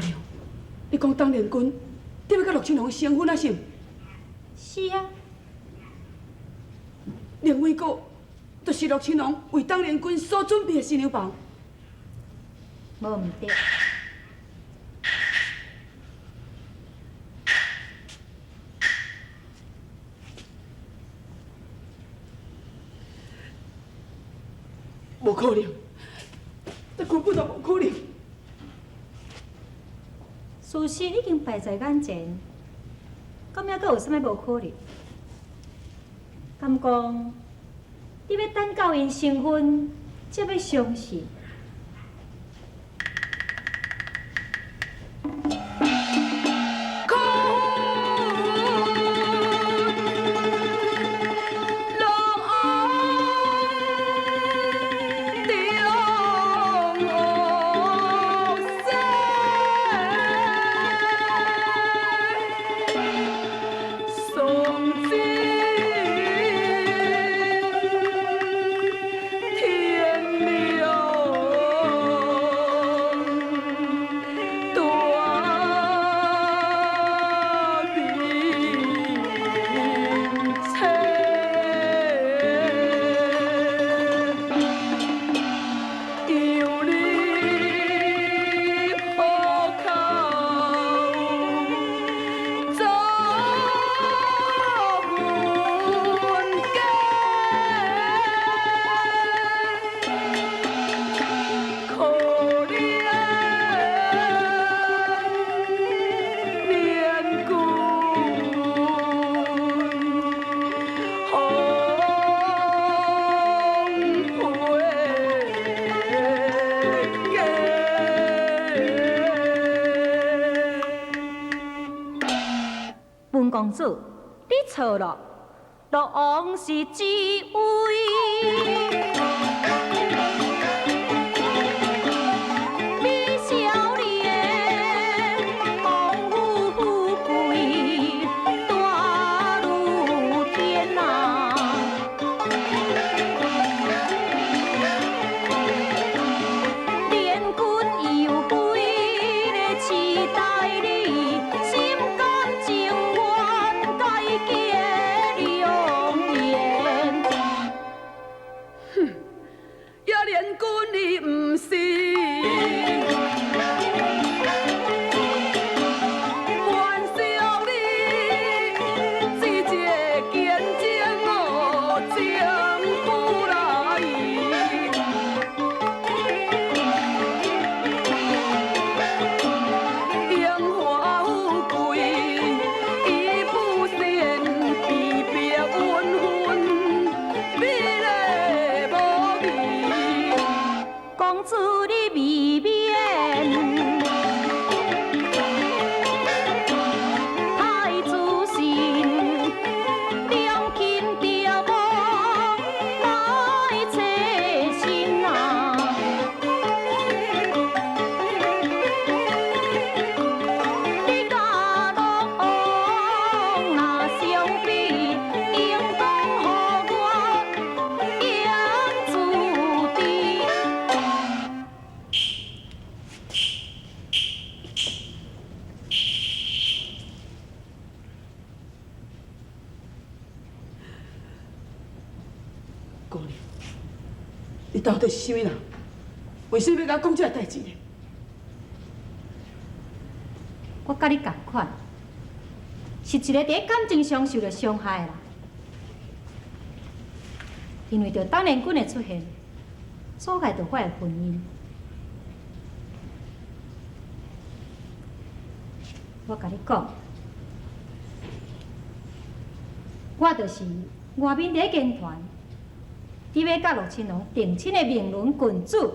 娘，你讲当年君得要甲陆青龙成婚啊？是？是啊。另外个，就是陆青龙为当年君所准备的新娘房。无毋对。无可能，这根本就无可能。事实已经摆在眼前，敢还阁有啥物无可能？敢讲你要等到因成婚，才要相信？公主，你错了，落王是智慧。姑娘，你到底是啥物人？为什么要甲我讲这个代志呢？我甲你同款，是一个伫感情上受到伤害的人，因为着当年君的出现，阻碍着我的婚姻。我甲你讲，我就是外面第一军团，你要甲陆青龙定亲的明伦君主。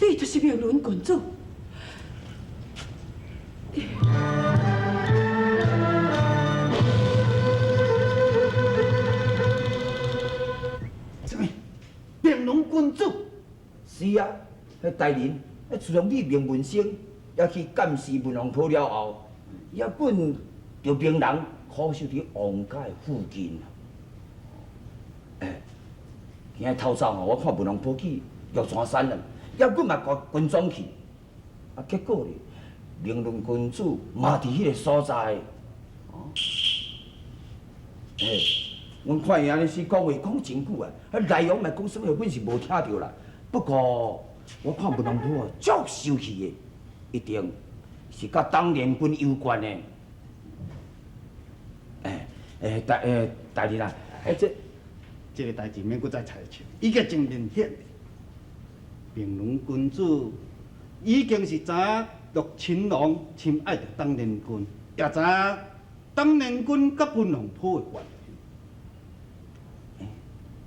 你就是明伦君主。什么？明伦君主？是啊，迄大人，自从你明文生也去监视文王坡了后，也本就命人苦守伫王家附近。今日透早我看文王坡去玉山山了，也阮嘛甲军装去，啊，结果咧，明伦君主嘛伫迄个所在。哦，嘿，阮看伊安尼是讲话讲真久啊，啊内容嘛讲什么，阮是无听到啦。不过我看文龙坡足生气的，一定是甲当年军有关的。大人啊，这个代志免搁再猜测，已经真明显。明伦君主已经是知影陆亲王深爱着当年军，也知影当年军甲文龙坡的关系。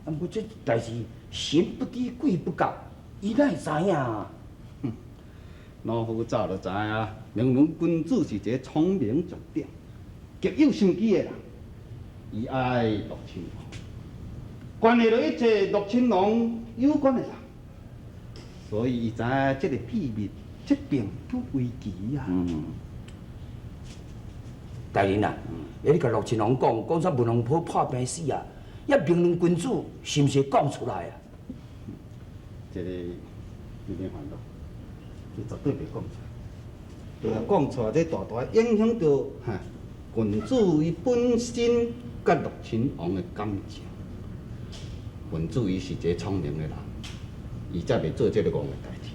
啊，不这代志神不知鬼不觉，伊哪会知影啊？老夫早就知影，明伦君主是一个聪明绝顶、极有心机的人。伊爱陆亲王，关系到一切陆亲王有关的人，所以伊知影这个秘密，这并不危机啊。大人啊，你甲陆亲王讲啥文龙坡破病死啊？也明伦君主是毋是讲出来啊？这个你免烦恼，你绝对袂讲出来。若讲出来，这大大影响到君主伊本身甲陆亲王的感情。君主伊是一个聪明的人，伊才袂做这个戆的代志。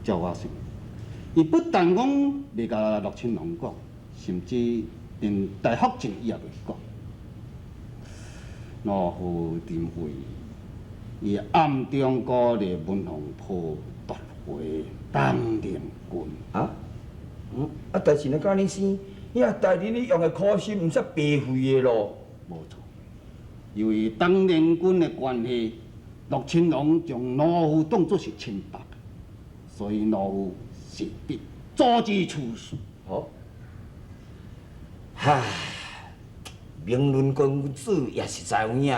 照我想，伊不但讲袂甲陆亲王讲，甚至连大福晋伊也袂讲。老夫认为，伊暗中鼓励文龙坡夺回当年军。啊？啊，但是呢，甲你生，遐大人你用的苦心，毋则白费的咯。无错，因为当年军的关系，陆亲王将老夫当作是亲爸，所以老夫势必阻止此事。好，哈，明伦君主也是知有影，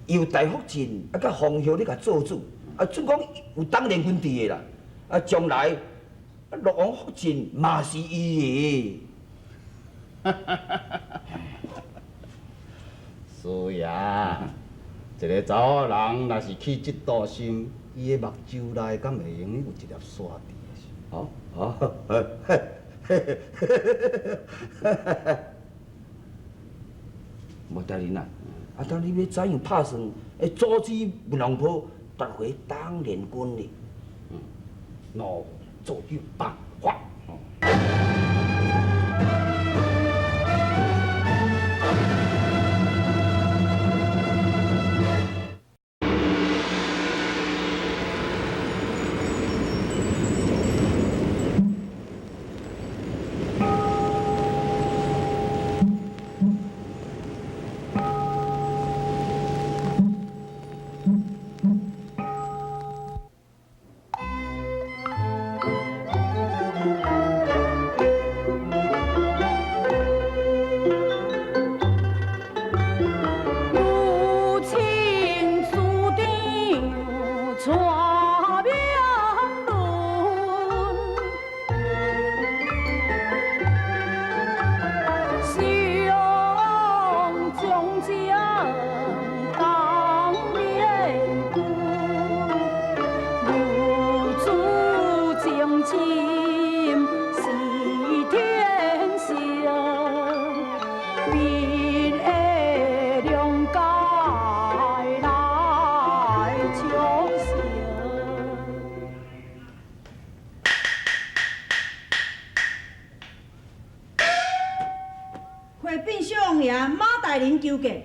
有大福晋啊，甲方孝你甲做主，啊，准讲有当年军伫的啦，啊，将来陆王福晋嘛是伊的。是啊，一个查某人若是起这道心，伊的目睭内敢会用有一粒沙伫？好，无大人啊，啊，当你要怎样拍算，会阻止文龙坡夺回当年军呢？老夫自有办法。回禀相爷，马大人求见。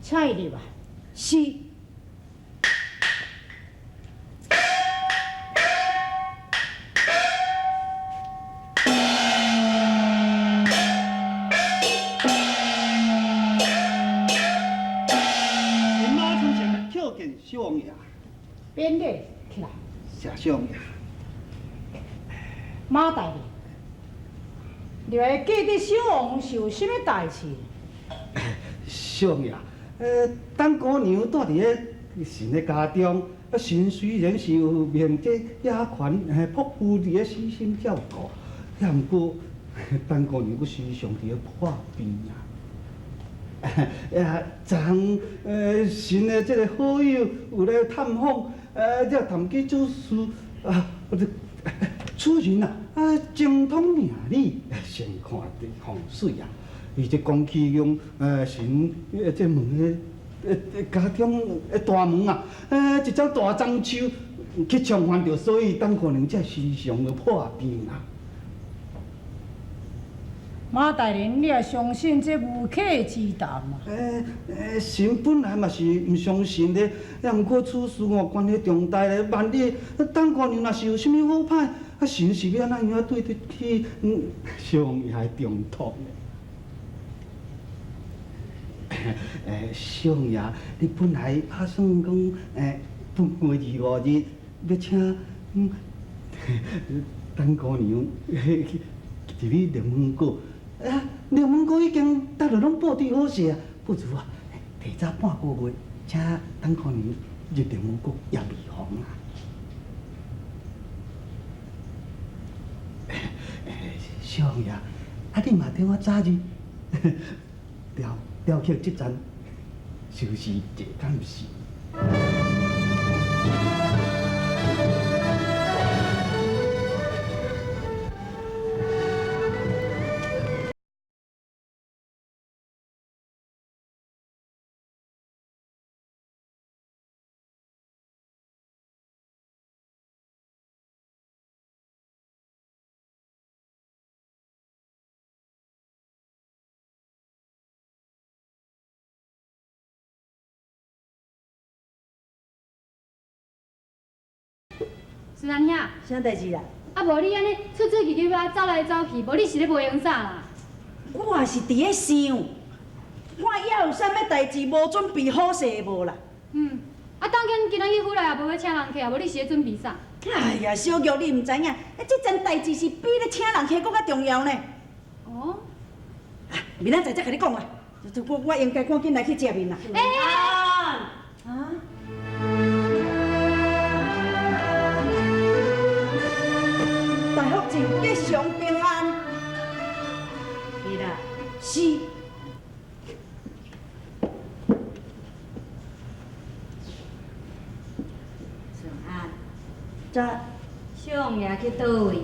请伊入来。是。马春成叩见相爷。边个起来？谢相爷。马大人，你会记得小王是有甚物代志？相爷，等姑娘住伫个神的家中，神虽然是有命这野权仆妇伫个悉心照顾，也毋过等姑娘佫时常伫个破病啊。昨神的这个好友有来探访，才谈起此事此人精通命理，先看的风水啊。伊这讲起用神这门的家中大门啊，一只大樟树去冲犯着，所以等可能才时常的破病啊。马大人，你也相信这无稽之谈嘛？神本来嘛是毋相信的，毋过此事关系重大咧，万一等可能若是有啥物好歹，神是要安怎样对得起小王爷的重托呢？小王爷，你本来打算讲本月25日要请等姑娘入去龙门阁。龙门阁已经搭了拢布置好势啊，不如提早半个月，请等可能入龙门阁也未妨啊。小王爷，你嘛对我早日了结这阵，是不是这敢不是？是安兄，啥代志啦？啊无你安尼出出入入啊，走来走去，无你是咧无用啥啦？我也是伫咧想，看还有啥物代志无准备好势无啦？啊当今仔日回来也无要请人客，无你是咧准备啥？哎呀，小玉你毋知影，这件代志是比咧请人客搁较重要呢。哦，明仔载才甲你讲啊，我应该赶紧来去接面啦。大福晋吉祥平安。是啦，是。顺安，这小王爷去倒位？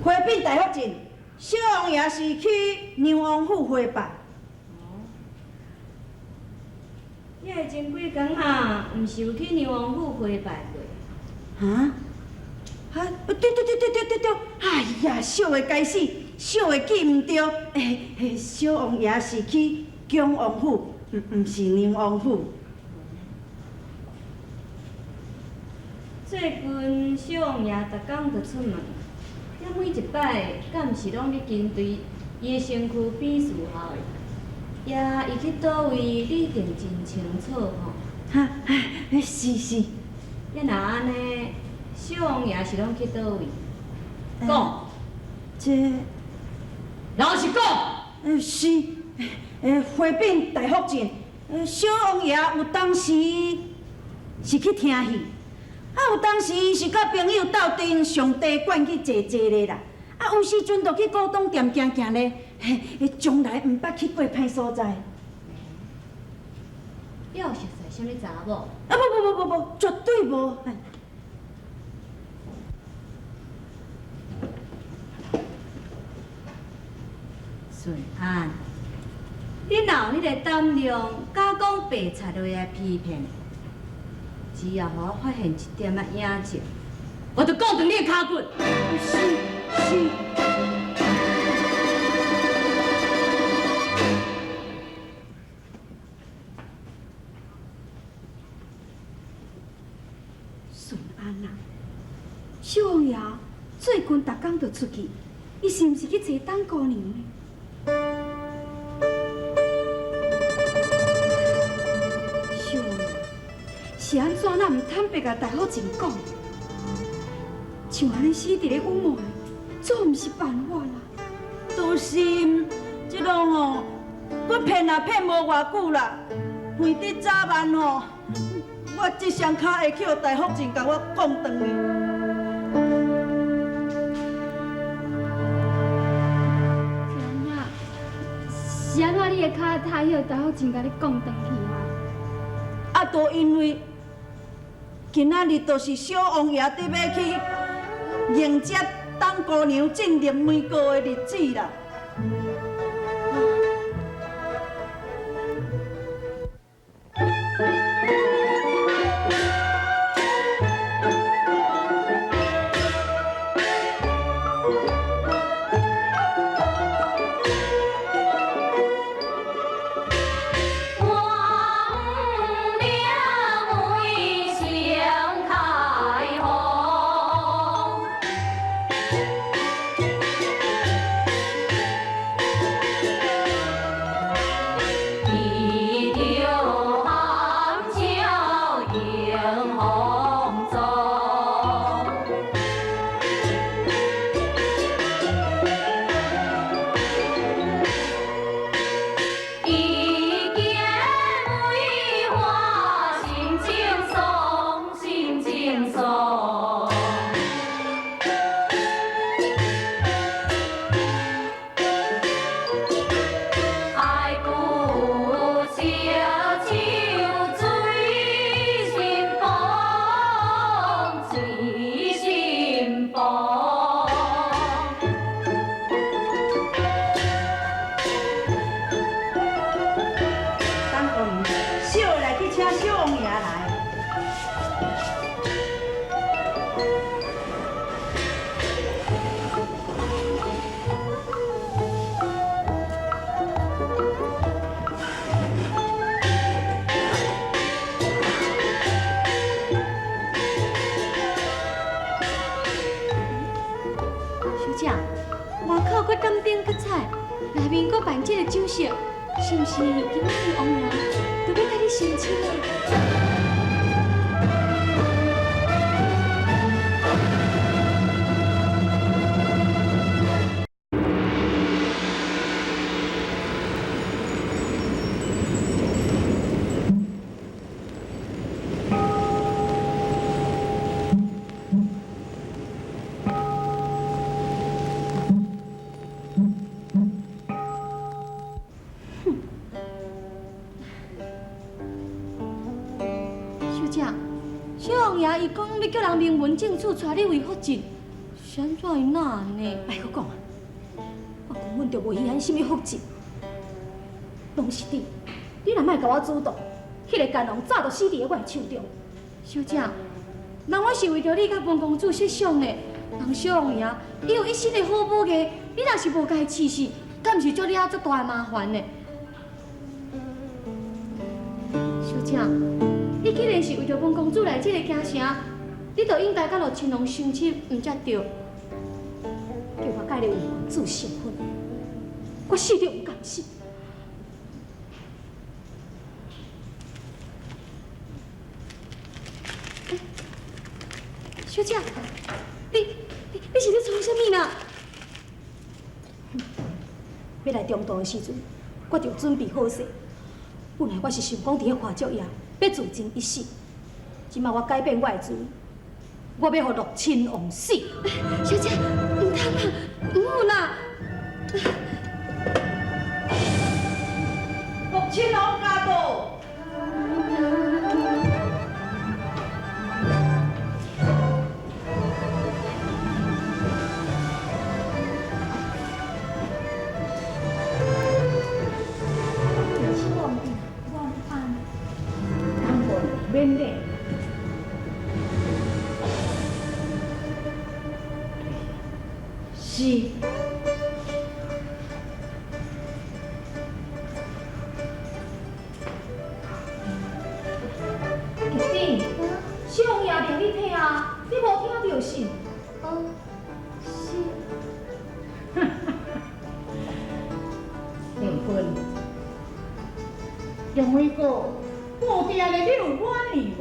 回禀大福晋，小王爷是去宁王府回拜。你的前几工啊，毋是有去宁王府回拜过？啊？对，哎呀，小的该死，小的记唔对，小王爷是去姜王府，毋是宁王府。最近小王爷逐工就出门，了每一摆，敢毋是拢咧跟随伊的身躯变事后的？呀，伊去倒位，你一定真清楚吼。是。呀，若安尼，小王爷是拢去倒位？讲，这老实讲。是，回禀大福晋，小王爷有当时是去听戏，有当时是甲朋友斗阵上茶馆去坐坐咧啦，有时阵就去古董店行行咧，从来毋捌去过歹所在。你有熟悉啥物查某？不，绝对无。顺安，你若有迄个胆量，敢讲白贼落来欺骗，只要互我发现一点仔影迹，我就讲断你的骹骨。是。顺安啊，小王爷最近逐工就出去，伊是毋是去找等姑娘呢？小王爷是安怎咱毋坦白甲大福晋讲？像安尼死伫咧幽默，总毋是办法啦。都是，这种吼，我骗也骗无偌久啦，为伫早晚吼，我一双脚会去互大福晋甲我讲断去。是安怎？你的卡太晓，才好真甲你讲转去啊。啊，都因为今仔日就是小王爷得要去迎接当姑娘进入门过的日子啦。内面搁办这个酒席，是毋是今仔日王爷就要甲你成亲啊？小王爷伊讲要叫人名门正娶，带你为福晋，是安怎会那呢？别搁讲啊！我根本就无稀罕什么福晋，拢是你。你若莫甲我主动，迄个奸王早就死伫我的手中。小姐，人我是为着你甲本公主设想的，人小王爷伊有一身的好武艺，你若是无甲伊试试，敢毋是做你啊足大的麻烦呢？小姐。你既然是为着本公主来这个京城，你就应该甲陆青龙相亲，毋才对。叫我甲你为王子成婚，我死都不甘心。小姐，你是咧创啥物呢？要来中途的时阵，我就准备好势。本来我是想讲伫咧花烛夜。要自尽一死，即马我改变我的主意，我要互陆亲王死。小姐，唔通啦，唔好啦！陆亲王驾到！免礼。是。弟弟，小王爷命你体啊，你无听到是？是。订婚，杨伟哥，无定的你有满意无？